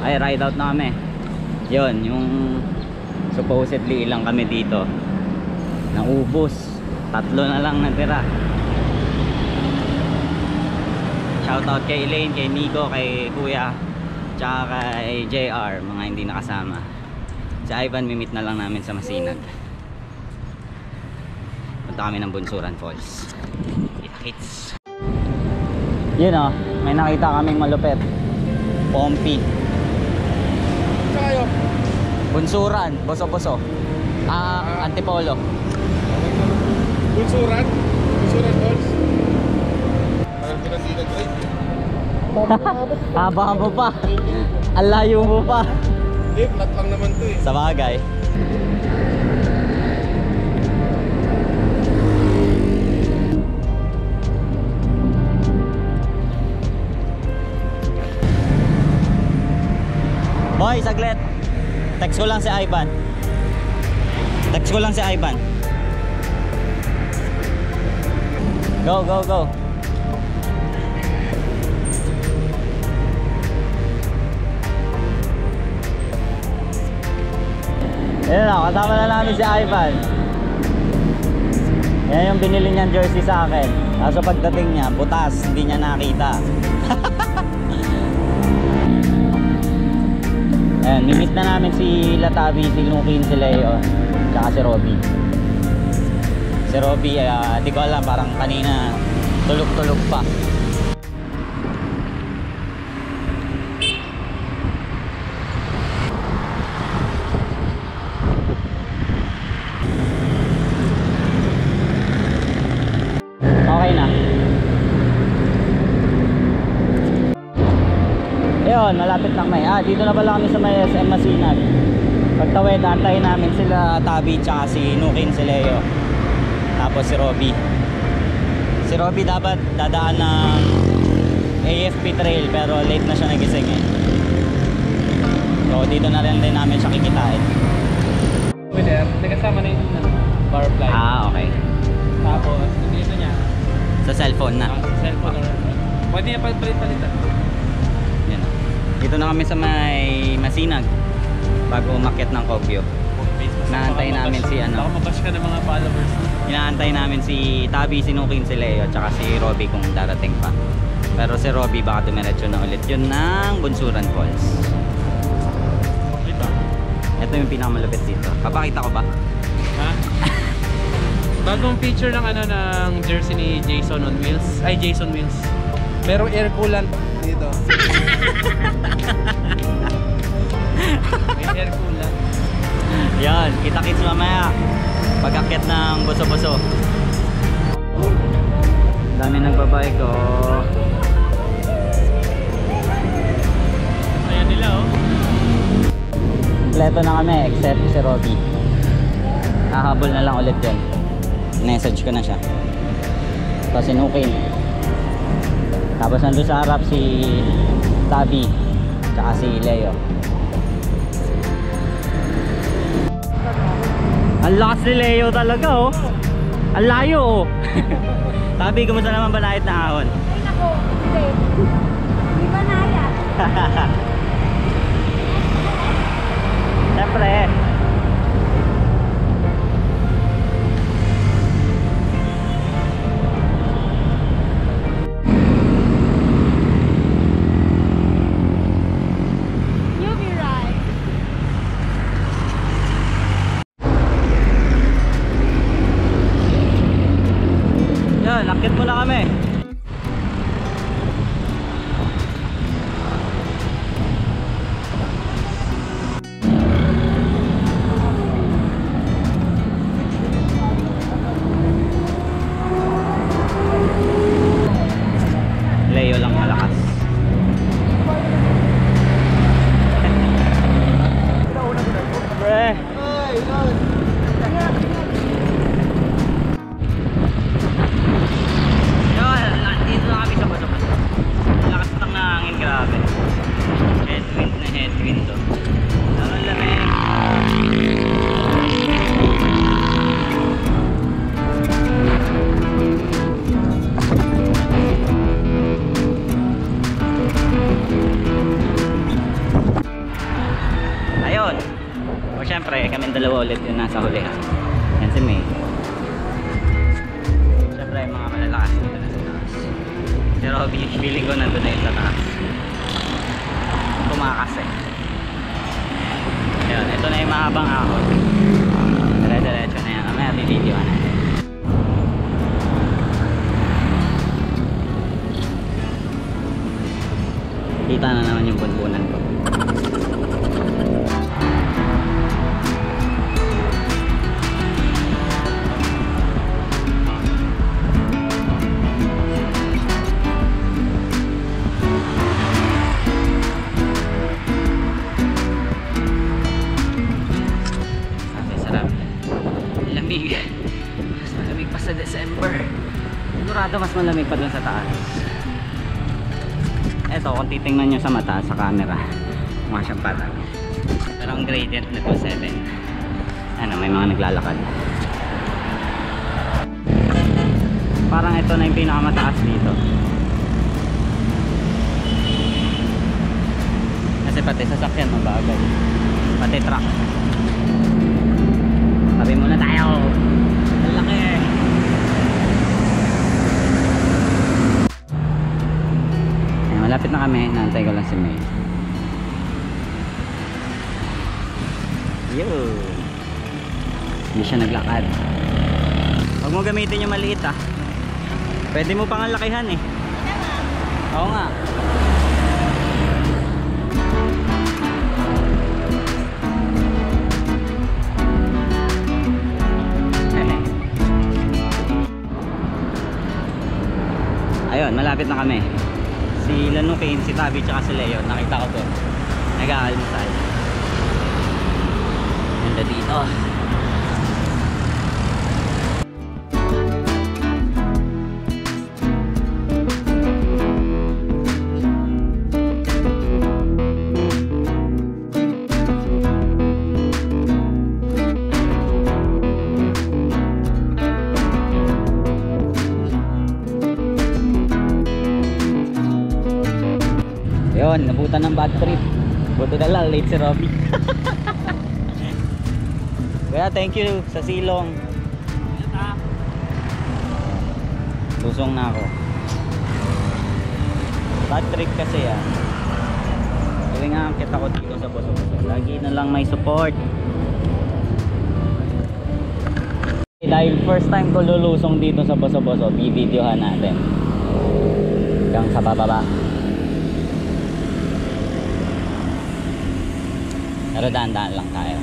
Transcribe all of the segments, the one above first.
ay ride out na kami. Yun, yung supposedly ilang kami dito. Naubos. 3 na lang natira. Shoutout kay Elaine, kay Nico, kay Kuya, tsaka kay JR, mga hindi nakasama. Si Ivan, mimit na lang namin sa Masinag. Punta kami ng Bunsuran Falls. Kita-kits. Yun o, may nakita kaming malupit. Pompi. Saan kayo? Bunsuran, Boso-Boso. Antipolo. Bunsuran? Bunsuran Falls? Parang pinandinan ko Haba mo pa. Ang layo mo pa. Hindi, flat lang naman to eh. Sa bagay. Boy, saglit. Text ko lang si Ivan. Text ko lang si Ivan. Go, go, go. Ayan na, kasama na namin si Ivan. Yan yung binili niyang jersey sa akin. Kaso pagdating niya, butas, hindi niya nakita. Ayan, mimit na namin si Latabi, si Nukin, si Leo, tsaka si Robby. Si Robby, di ko alam, parang kanina tulog-tulog pa. Okay na. Ayun, malapit lang may. Dito na pala kami sa may SM Masinag. Pagtawid, antayin namin sila Tabi tsaka si Nukin, si Leo. Tapos si Robby. Si Robby dapat dadaan ng AFP Trail pero late na siya nagising eh. So dito na rin din namin siya kikitain. There, kasama na yung barfly. Okay. Tapos, dito niya. Sa cellphone na. Sa cellphone or pwede niya palit-palitan. Yan. Dito na kami sa may Masinag bago umakyat ng Kogyo. Inaantay namin si Baka mabash ka ng mga followers. Inaantay namin si Tabi, si Nukin, si Leo, tsaka si Robby kung darating pa. Pero si Robby baka dumiretso na ulit yun ng Bunsuran Falls. Okay ba? Ito yung pinakamalupit dito. Papakita ko ba? Ha? Bagong feature ng ng jersey ni Jason on Wheels. Ay, Jason Wheels. Merong air coolant dito. May air coolant. Yan, kita-kits mamaya pag-akyat ng Boso-Boso. Dami nagbabike ko. Ayan nila oh. Kompleto na kami except si Robby. Hahabol na lang ulit yun. Message ko na siya. Tapos si Nukin. Tapos nandun sa harap si Tabi tsaka si Leo. Ang lakas ni Leo talaga oh. Ang layo oh. Tabi, kumusta naman balait na ahon? Ay nako, hindi. Hindi ba naya? Siyempre. You'll be right. Yan, nakit mo na kami. Leo lang malakas. Pre. Yun. ulit yung nasa huli. Yan si May. Siyempre yung mga malalakas dito na sa taas. Si Robby, feeling ko nandun na yun sa taas. Tumakas eh. Yun, ito na yung mahabang ahon. Dire-diretso na yan. Mamaya video na. Kita na naman yung bunbunan ko. Sarap. Lamig. Mas malamig pa sa December. Sigurado mas malamig pa dun sa taas. Eto, kung titingnan nyo sa mata, sa camera, mukha siyang patag. Pero ang gradient nito 7. Ano, may mga naglalakad. Parang ito na yung pinakamataas dito. Kasi pati sasakyan mabagal. Pati truck. Sabi muna tayo. Ang laki. Malapit na kami, naantay ko lang si May. Yo! Hindi siya naglakad. Huwag mo gamitin yung maliit ah. Pwede mo pang lakihan eh. Oo nga. Ayun, malapit na kami. Si Lanukin, si Tabi, tsaka si Leo, nakita ko doon nag-aalmusal. Ganda dito. Yun, nabutan ng bad trip. Buti na lang, late si Robby. Kaya thank you sa silong. Lusong na ako. Bad trip kasi yan. Tuwing nga kita ko dito sa Boso-Boso, lagi na lang may support. Dahil first time ko lulusong dito sa Boso-Boso, i-videohan natin hanggang sa bababa. Pero daan-daan lang tayo.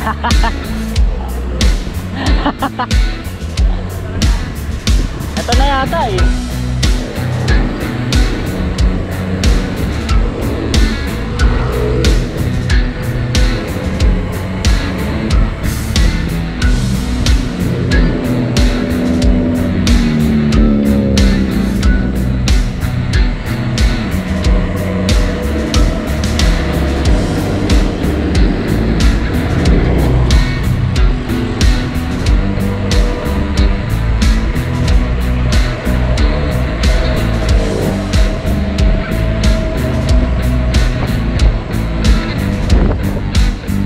Ito na yata eh.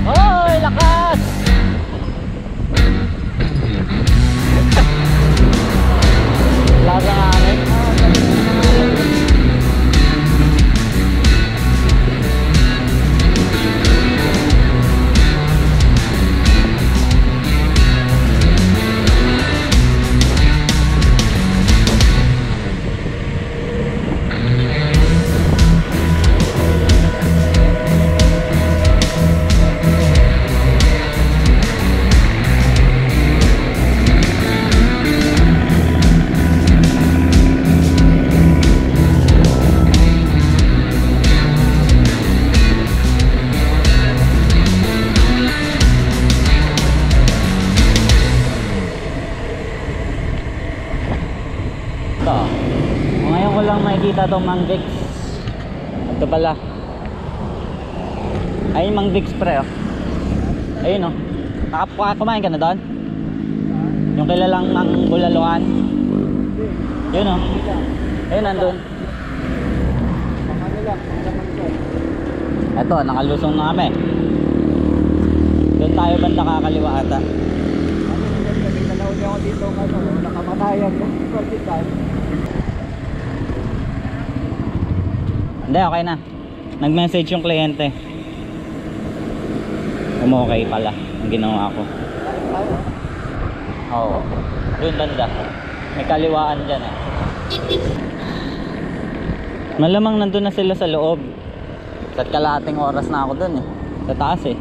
Hoy, lakas! Lakas ng hangin. Ito. Ngayon ko lang makikita itong Mang Vix. Ito pala. Ayun Mang Vix pre oh. Ayun oh. Kumain ka na doon? Yung kilalang Mang Bulaluhan. Yun oh. Ayun nandun. Ito nakalusong na kami. Doon tayo banda kakaliwa ata. Ako dito nakamatayan ko. Hindi, okay na. Nag-message yung kliyente. Okay pala ang ginawa ko. Oo. Doon banda. May kaliwaan dyan eh. Malamang nandun na sila sa loob. At kalahating oras na ako dun eh. Sa taas eh.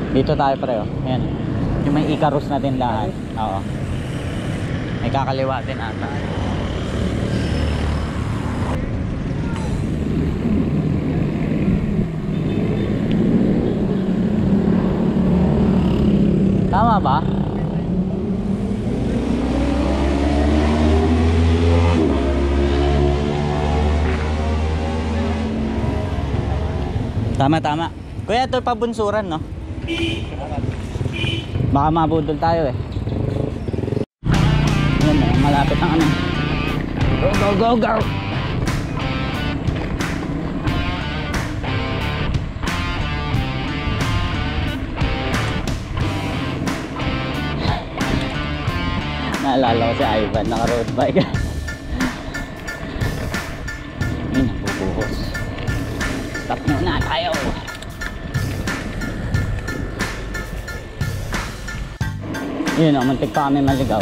Dito tayo pre oh. Ayan. Yung may Icarus na tindahan. Oo. May kakaliwa din ata. Tama ba? Tama. Kuya, ito pabunsuran no? Baka mabudol tayo eh. Yan na, malapit ang ano. Go! Naalala ko si Ivan, naka road bike. Ay, napupuhos. Stop muna tayo. Yun o, muntik pa kami maligaw.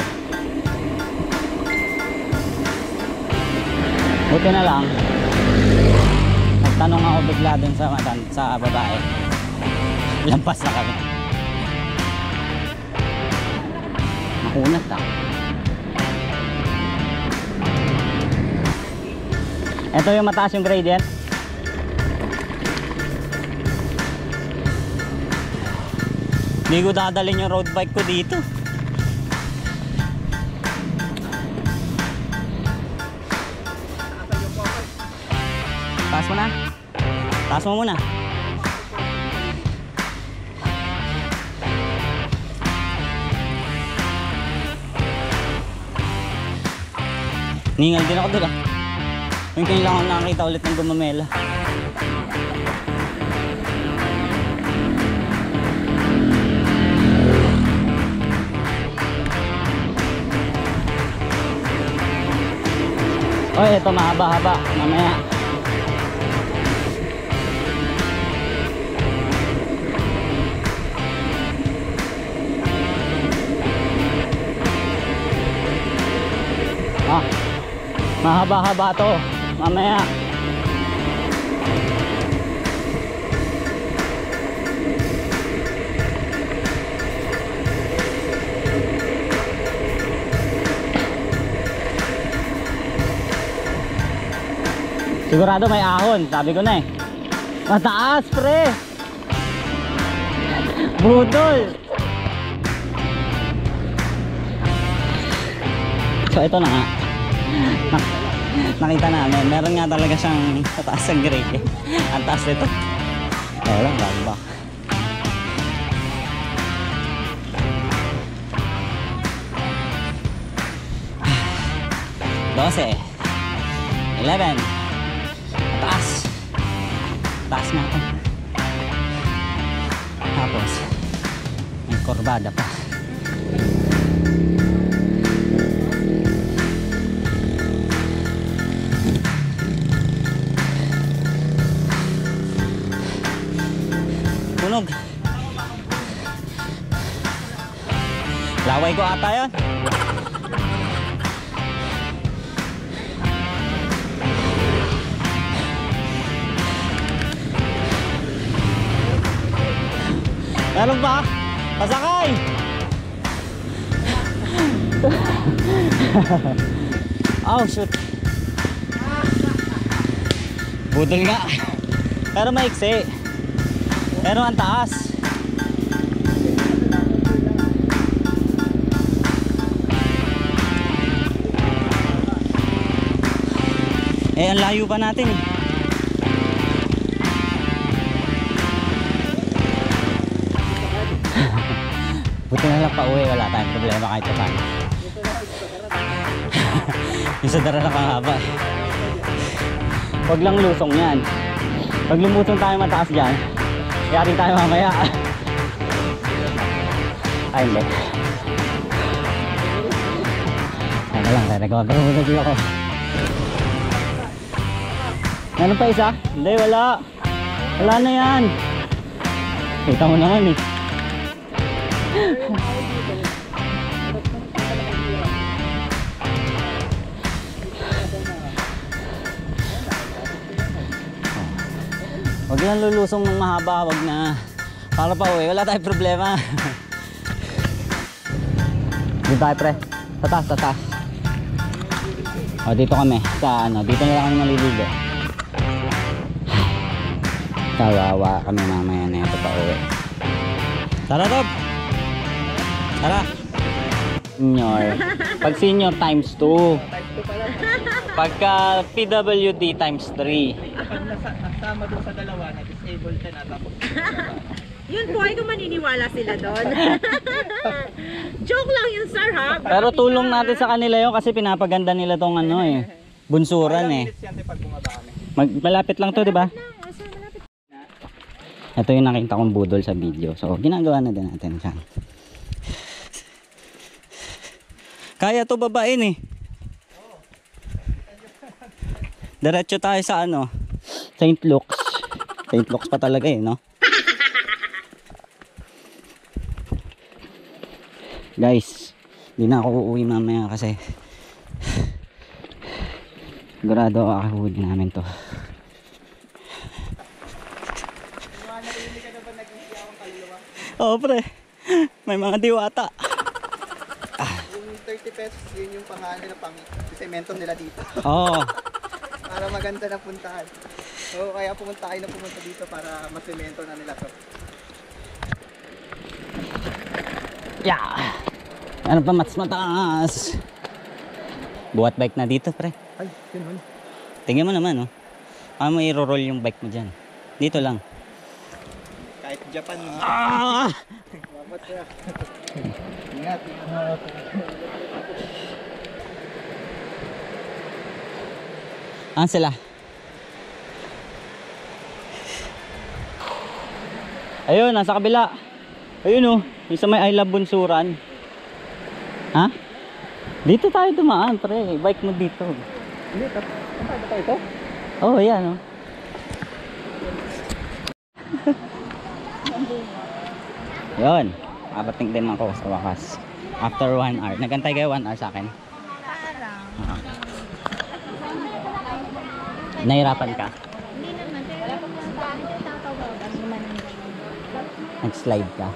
Buti na lang nagtanong ako bigla dun sa babae. Lampas na kami. Makunat ah. Ito yung mataas yung gradient. Hindi ko dadalhin yung road bike ko dito. Taas mo na. Taas mo muna. Ningal din ako doon ah. Yung kailangan nakakita ulit ng gumamela. Oy, ito mahaba-haba. Mamaya. Ah, mahaba-haba to. Mamaya. Sigurado may ahon, sabi ko na eh. Mataas, pre. Budol. So ito na nga. Nakita namin, meron nga talaga siyang mataas ang grade eh. Ang taas nito. Wala, ba? 12, 11, taas na ito, tapos may kurbada pa. Tunog, laway ko ata yan. Meron ba? Pasakay! Oh shoot. Budol nga. Pero maiksi. Pero ang taas. Eh ang layo pa natin eh. Buti na lang pa uwi, wala tayong problema kahit pa. Yung sa dara na kahaba. Huwag lang lusong yan. Pag lumusong tayo mataas dyan, yari tayo mamaya. Ay hindi. Ano lang tayo, nagkawagarunod ako. Meron pa isa? Hindi, wala. Wala na yan. Kita mo naman eh. Huwag yan lulusong ng mahaba, huwag na. Para pa uwi, wala tayong problema. Dito tayo pre, sa taas, sa taas. O dito kami, sa ano, dito na lang kami maliligo. Kawawa kami mamaya na ito pa uwi. Tara Rob! Tara! Senior. Pag senior times 2. Pagka PWD times 3. Pag nasama doon sa dalawa, na-disable ka na tapos. Yun po ay kung maniniwala sila doon. Joke lang yun sir ha. Pero tulong natin sa kanila yun kasi pinapaganda nila tong ano eh. Bunsuran eh. Pag bumaba kami. Malapit lang to, di ba? Ito yung nakita kong budol sa video. So, ginagawa na din natin dyan. Kaya to babain eh. Diretso tayo sa ano, St. Luke's. St. Luke's pa talaga eh, no? Guys, hindi na ako uuwi mamaya kasi sigurado ako namin to. Oo pre, may mga diwata. Yung 30 pesos, yun yung pangalan nila pang semento nila dito. Oo. Para maganda na puntahan. So kaya pumunta dito para masemento na nila to. Yeah. Ano pa mas mataas? Buhat bike na dito pre. Ay, yun man. Tingnan mo naman oh. Paano mo i-roll yung bike mo dyan? Dito lang. Kahit Japan no. Ah! Dapat siya. Ingat. Ayan sila. Ayun, nasa kabila. Ayun oh, yung sa may I Love Bunsuran. Ha? Dito tayo dumaan, pre. Bike mo dito. Hindi, ano tayo ito? Oh, yan oh. Yun. Abating din ako sa wakas. After 1 hour. Nagantay kayo 1 hour sa akin? Parang. Nahirapan ka? Hindi naman. Pero kung bakit yung tatawagan mo man. Nag-slide ka?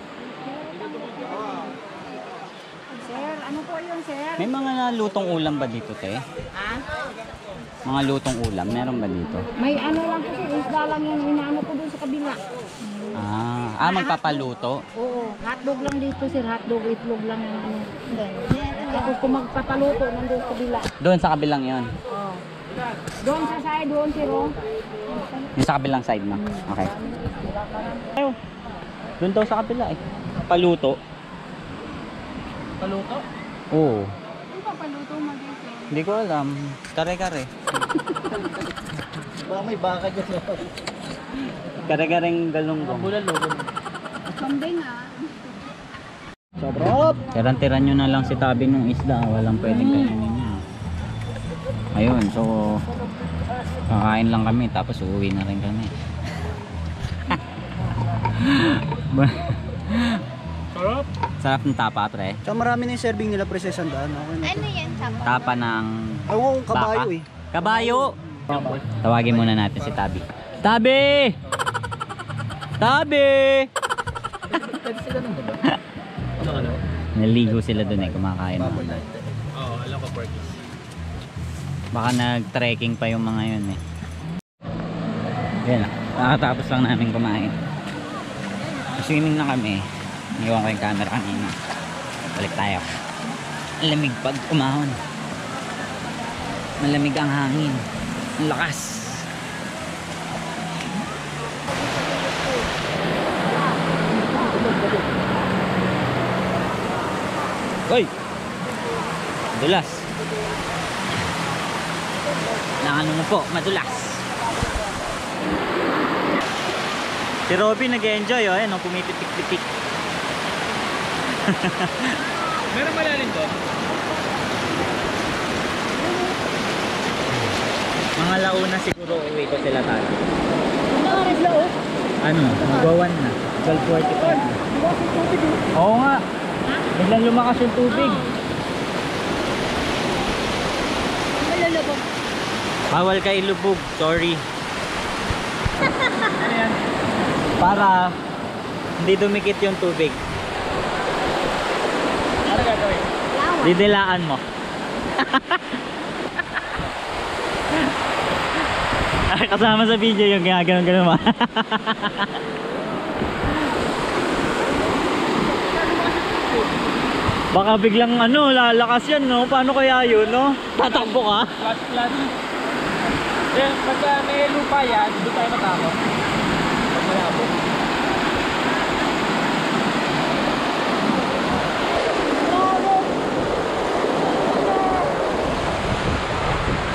Sir, ano po yun, sir? May mga lutong ulam ba dito, te? Ha? Mga lutong ulam, meron ba dito? May ano lang po sir, isda lang yung inaano ko doon sa kabila. Magpapaluto? Oo, hotdog lang dito sir, hotdog, itlog lang yung ano. Tapos kung magpapaluto, nandun sa kabila. Doon sa kabilang yon. Oo. Doon sa side, doon sir, oh. Yung sa kabilang side mo. Okay. Ayaw. Doon daw sa kabila eh. Paluto. Paluto? Oo. Ano pa paluto mo dito? Hindi ko alam. Kare-kare. Baka may baka dyan. Kare-kareng galunggong. Bulalo. Kambing ah. Sobrang! Tiran-tiran nyo na lang si tabi ng isda. Walang pwedeng kainin niya. Ayun, so kakain lang kami tapos uuwi na rin kami. Sarap. Sarap ng tapa, pre. Tsaka marami na yung serving nila, pre, sa sandaan. Okay na. Ano yan sa Tapa ng Ewan kong kabayo baka. eh. Kabayo! Tawagin muna natin si Tabi. Tabi! Tabi! Naligo sila dun eh, kumakain na. Oo, alam ko porkies. Baka nag-trekking pa yung mga yun eh. Yan, nakatapos lang namin kumain. Swimming na kami. Iwan ko yung camera kanina. Balik tayo. Lamig pag umahon. Malamig ang hangin. Ang lakas. Uy! Madulas. Nakano mo po, madulas. Si Robby nag-enjoy oh, ayun, pumipitik-pitik. Meron malalim doon? Mga launa siguro uwi ko sila tayo. Ano oras na oh? Ano, magawan na. 12:45 na. Oo nga. Biglang lumakas yung tubig. Malalabog. Bawal ka ilubog, sorry. Para hindi dumikit yung tubig. Ano gagawin? Didilaan mo. Kasama sa video yung ginaganon-ganon mo. Baka biglang ano, lalakas yan, no? Paano kaya yun, no? Tatakbo ka? Flash. Then, pagka may lupa yan, doon tayo matakot. Pag malabo.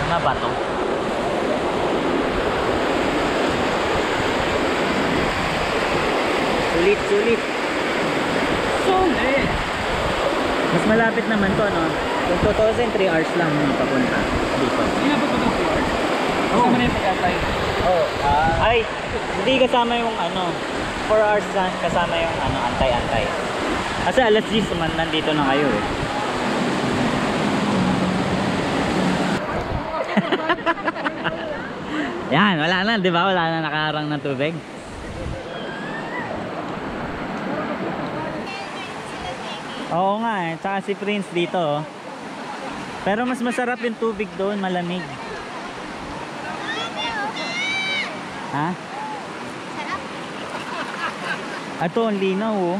Ano ba to? Sulit. Sulit! Mas malapit naman to, no? Kung 2,000, 3 hours lang yung papunta dito. Hindi na ba ito 4 hours? Kasama na yung pag-atay. Oh, ay, hindi kasama yung ano, 4 hours lang kasama yung ano, antay-antay. Kasi alas 10 naman nandito na kayo eh. Yan, wala na, di ba? Wala na nakaharang ng tubig. Oo nga eh, tsaka si Prince dito oh. Pero mas masarap yung tubig doon, malamig. Ha? Ito, ang linaw oh.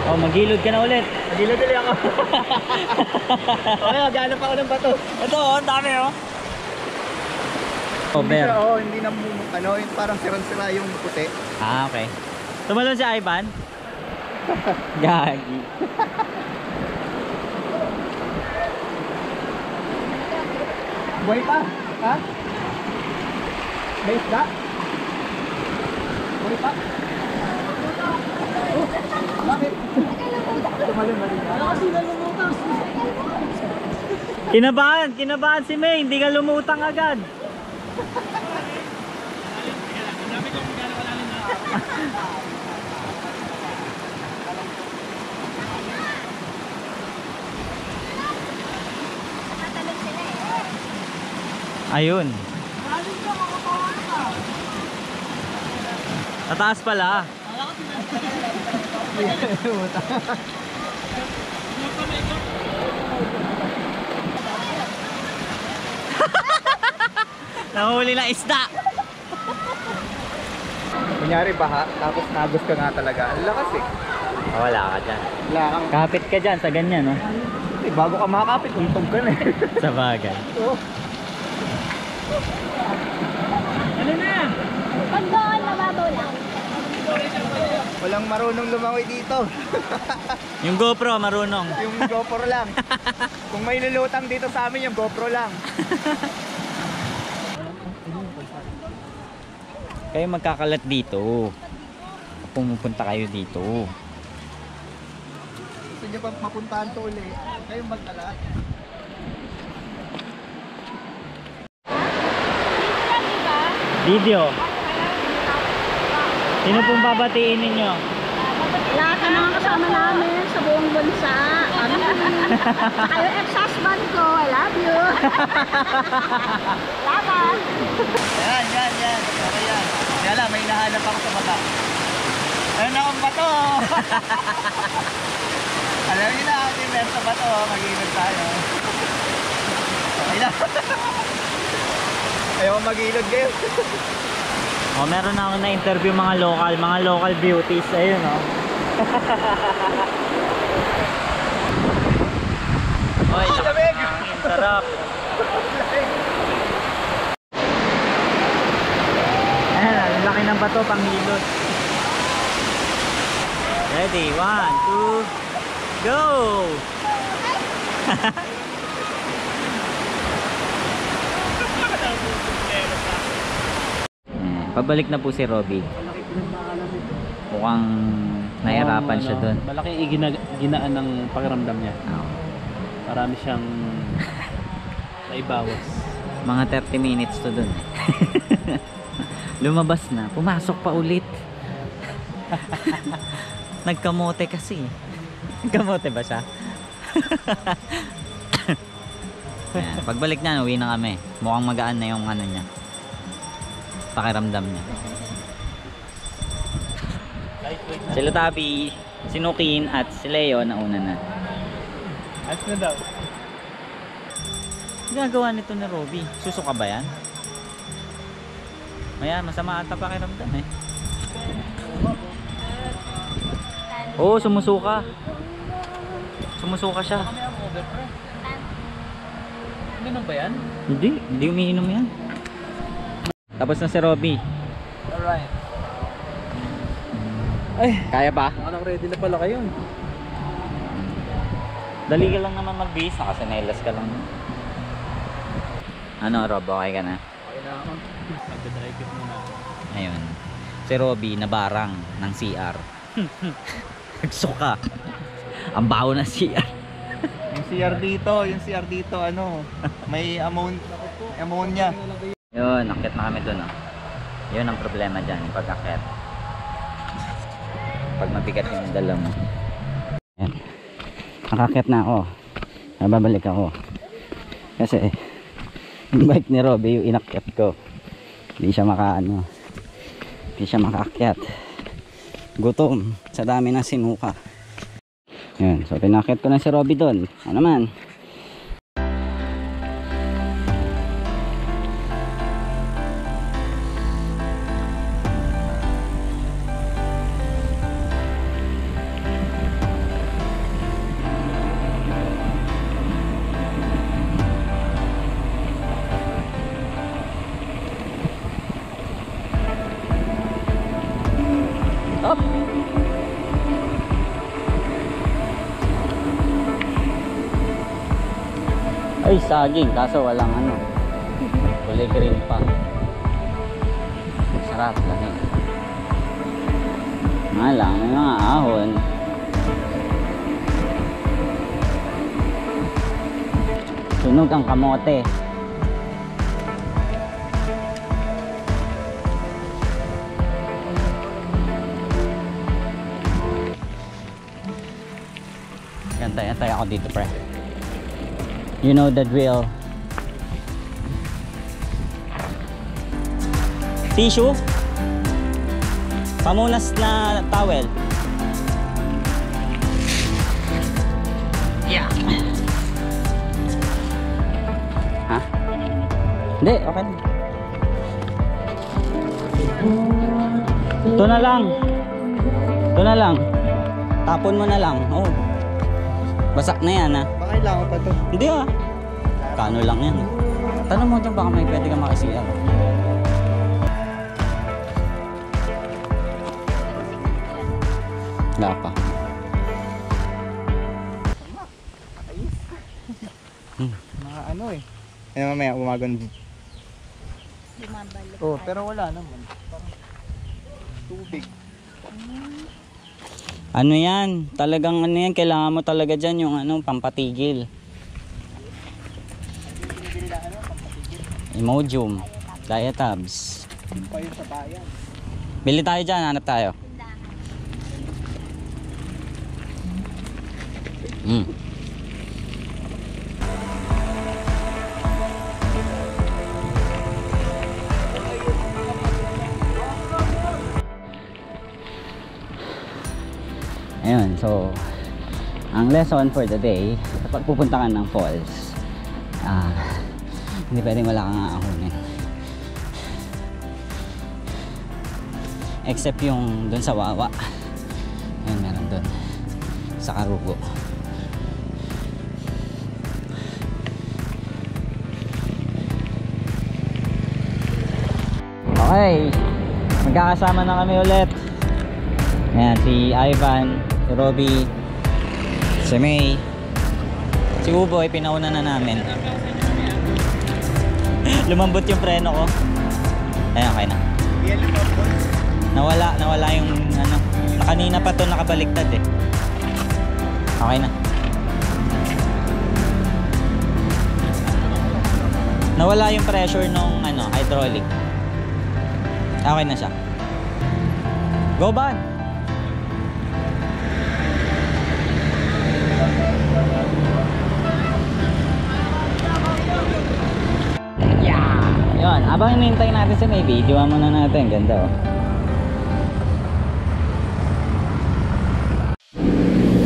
Oh, magilod ka na ulit. Magilid ulit ako. Okay, maghanap ako ng bato. Ito, oh, ang dami oh. Hindi Over. siya, oh, hindi na ano, yung parang sirang-sira yung puti. Ah, okay. Tumalon si Ivan. Gagi. Buhay pa? Ha? May isda? Buhay pa? Oh, bakit? Tumalon na rin. Kinabahan si May, hindi ka lumutang agad. Ayun. Tataas pala. Nahuli na isda. Kunyari baha, tapos nagos ka nga talaga. Ang lakas eh. Wala ka dyan. Wala kang... Kapit ka dyan sa ganyan, no? Eh, bago ka makakapit, untog ka na eh. Sa bagay. Oh. Pag doon, mababaw lang. Walang marunong lumangoy dito. Yung GoPro, marunong. Yung GoPro lang. Kung may lulutang dito sa amin, yung GoPro lang. Kayo magkakalat dito. Pumupunta kayo dito. Gusto nyo pa mapuntahan to ulit. Kayong magkalat. Video. Sino pong babatiin ninyo? Lahat ng mga kasama namin sa buong bansa. Saka yung ex-husband ko, I love you. Salamat. Yan. Okay yan. Kaya lang, may nahanap ako sa baba. Ayun na akong bato. Alam niyo na, ating meron sa bato. Mag-iinod tayo. Okay lang. Ayaw mag-iinod kayo. Oh, meron na akong na-interview mga local beauties. Ayun, oh. Oy, lamig! Sarap. Ayan, ang laki ng bato, panghilot. Ready, 1, 2, go! Pabalik na po si Robby. Mukhang nahirapan siya doon. Malaking ginaan ng pakiramdam niya. Marami siyang naibawas. Mga 30 minutes to doon. Lumabas na, pumasok pa ulit. Nagkamote kasi. Nagkamote ba siya? Ayan, pagbalik na, uwi na kami. Mukhang magaan na yung ano niya, pakiramdam niya. Sila Tabi, si Nukin at si Leo nauna na. Ayos na daw. Ginagawa nito ni Robby. Susuka ba yan? Maya, masama ata pakiramdam eh. Oo, sumusuka. Sumusuka siya. Ano ba yan? Hindi umiinom yan. Tapos na si Robby. Alright. Ay, kaya pa? Anong ready na pala kayo? Dali ka lang naman magbihis, nakasenelas ka lang. Ano Rob, okay ka na? Okay na ako. Magdadrive it muna. Ayun. Si Robby nabarang ng CR. Nagsuka. Ang baho ng CR. Yung CR dito, ano, may ammonia. Yun, akit na kami dun. Oh. Yun ang problema dyan, yung pag-akit. Pag mabigat yung dala mo. Yan. Nakakit na ako. Nababalik ako. Kasi yung bike ni Robby yung inakyat ko. Hindi siya makaano. Hindi siya makaakyat. Gutom sa dami ng sinuka. Yan. So pinakyat ko na si Robby doon. Ano naman? Ay, saging. Kaso walang ano. Kulay green pa. Sarap lang eh. Nga lang, may mga ahon. Sunog ang kamote. Antay ako dito, pre. You know the drill. Tissue? Pamunas na towel. Yeah. Ha? Hindi, okay na. Ito na lang. Ito na lang. Tapon mo na lang. Oh. Basak na yan, ha? Baka kailangan pa to. Hindi, ah. Kano lang yan. Tanong mo dyan, baka may pwede kang makisiya. Wala pa. Mga ano eh. Kaya mamaya umagon. Bumabalik. Oh, pero wala naman. Parang tubig. Ano yan? Talagang ano yan? Kailangan mo talaga dyan yung ano, pampatigil. Imodium. Diatabs. Yung pa yun sa bayan. Bili tayo dyan, hanap tayo. Ayun, so ang lesson for the day, kapag pupunta ka ng falls, hindi pwedeng wala kang aahunin. Except yung dun sa Wawa. Ayun, meron dun sa Karugo. Okay, magkakasama na kami ulit. Ayan, si Ivan, si Robby, si May, si Uboy, pinauna na namin. Lumambot yung preno ko. Ayan, okay na. Nawala yung ano. Kanina pa to nakabaliktad eh. Okay na. Nawala yung pressure nung ano, hydraulic. Okay na siya. Go Ban! Yeah! Yun, abang hinihintay natin si May, video muna natin. Ganda oh.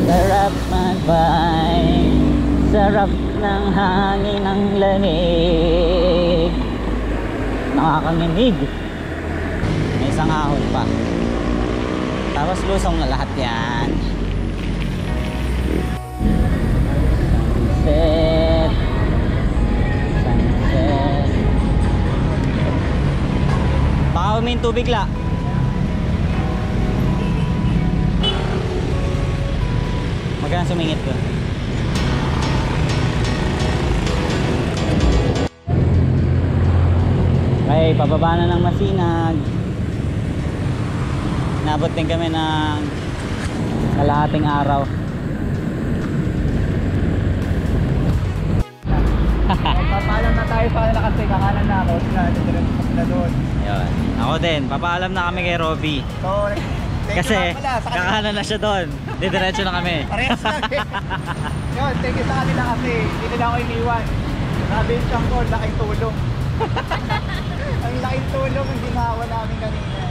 Sarap mag-vibe, sarap ng hangin ng lamig, nakakaminig. May isang ahon pa, tapos lusong na lahat yan. Sunset, sunset. Baka humingi tubig la. Magkano sumingit ko? Okay, pababa na ng Masinag. Nabot din kami ng kalahating araw. Papaalam na tayo sa kanila kasi kakanan na ako. Sila doon. Yun. Ako din, papaalam na kami kay Robby. So, thank Kasi you nga pala sa kanila. kakanan na siya doon. Didiretso na kami. Parehas lang eh. Yun, thank you sa kanila kasi hindi nila ako iniwan. Sabi yung siyang ko, laking tulong. Ang laking tulong yung ginawa namin kanina.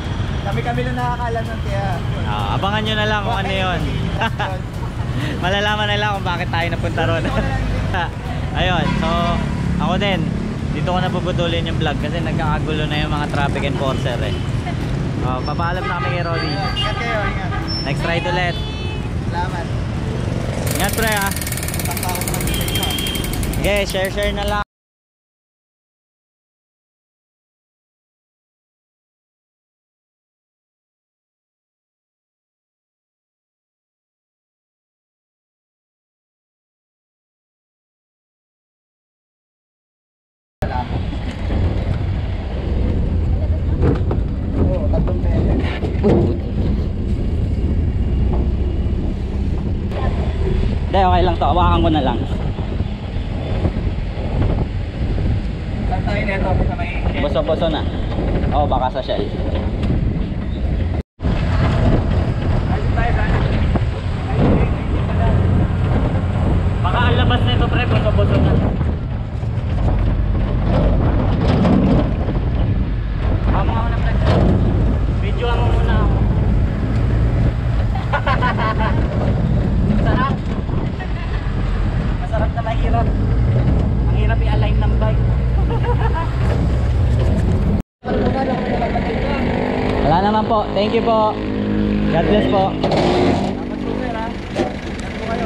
Kami lang nakakalam nun kaya. Abangan nyo na lang kung ano yun. Malalaman na lang kung bakit tayo napunta ron. Ayun, so ako din, dito ko na puputulin yung vlog kasi nagkakagulo na yung mga traffic enforcer eh. Papaalam na kami kay Rolly. Ingat kayo, ingat. Next ride ulit. Salamat. Ingat pre ha. Basta ako sa mga Okay, share na lang. Hindi, okay lang to. Hawakan ko na lang. Saan tayo neto? Sa may... Buso-buso na. Oo, baka sa Shell. Ayun tayo, saan? Baka ang labas nito pre, buso-buso na. Mga ako ng vlog. Videoan mo muna ako. Sarap. Masarap na mahirap. Ang hirap i-align ng bike. Wala naman po. Thank you po. God bless po.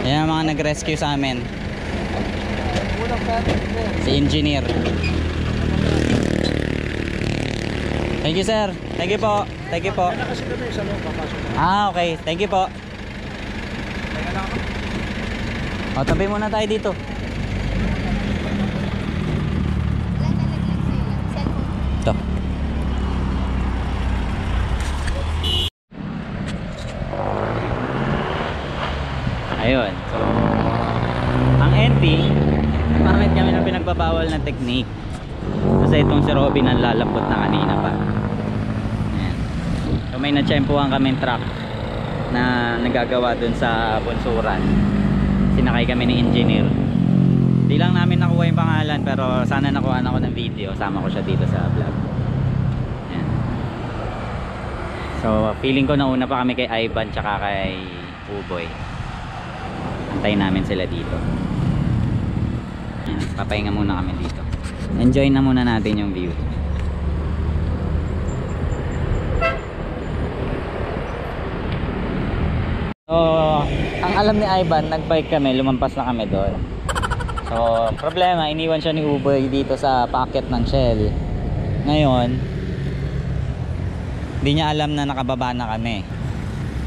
Yan ang mga nag-rescue sa amin. Si engineer. Thank you sir. Thank you po. Thank you po. Ah okay. Thank you po. O tabi muna tayo dito. Ito. Ayun. So, ang NT, bakit kami na pinagbabawal na technique? Kasi itong si Robin ang lalapot na kanina pa. Ayan. So may natsyempohan kaming truck na nagagawa dun sa bunsuran. Sinakay kami ni engineer. Di lang namin nakuha yung pangalan, pero sana nakuha ako ng video. Sama ko siya dito sa vlog. Ayan. So feeling ko nauna pa kami kay Ivan tsaka kay Uboy. Antayin namin sila dito. Ayan. Papahinga muna kami dito. Enjoy na muna natin yung view. So, ang alam ni Ivan, nagbike kami, lumampas na kami doon. So, problema, iniwan siya ni Uboy dito sa packet ng Shell. Ngayon, hindi niya alam na nakababa na kami.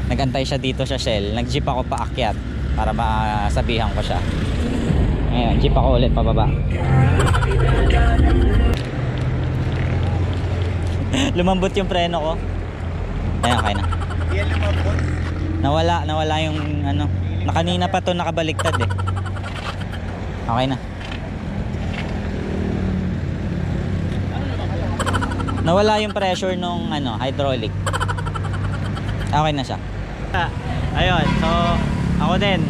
Nagantay siya dito sa Shell. Nag-jeep ako paakyat para masabihan ko siya. Ngayon, jeep ako ulit pababa. Lumambot yung preno ko. Ayan, okay na. Yan lumabot. Nawala yung ano. Kanina pa to nakabaliktad eh. Okay na. Nawala yung pressure nung ano, hydraulic. Okay na siya. Ayun, so ako din.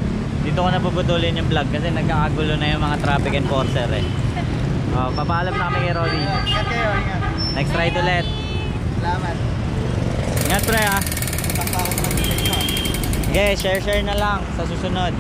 Dito ko na puputulin yung vlog kasi nagkakagulo na yung mga traffic enforcer eh. Papaalam na kami kay Rolly. Ingat kayo, ingat. Next ride ulit. Salamat. Ingat pre ha. Isang tao naman sa inyo. Okay, share na lang sa susunod.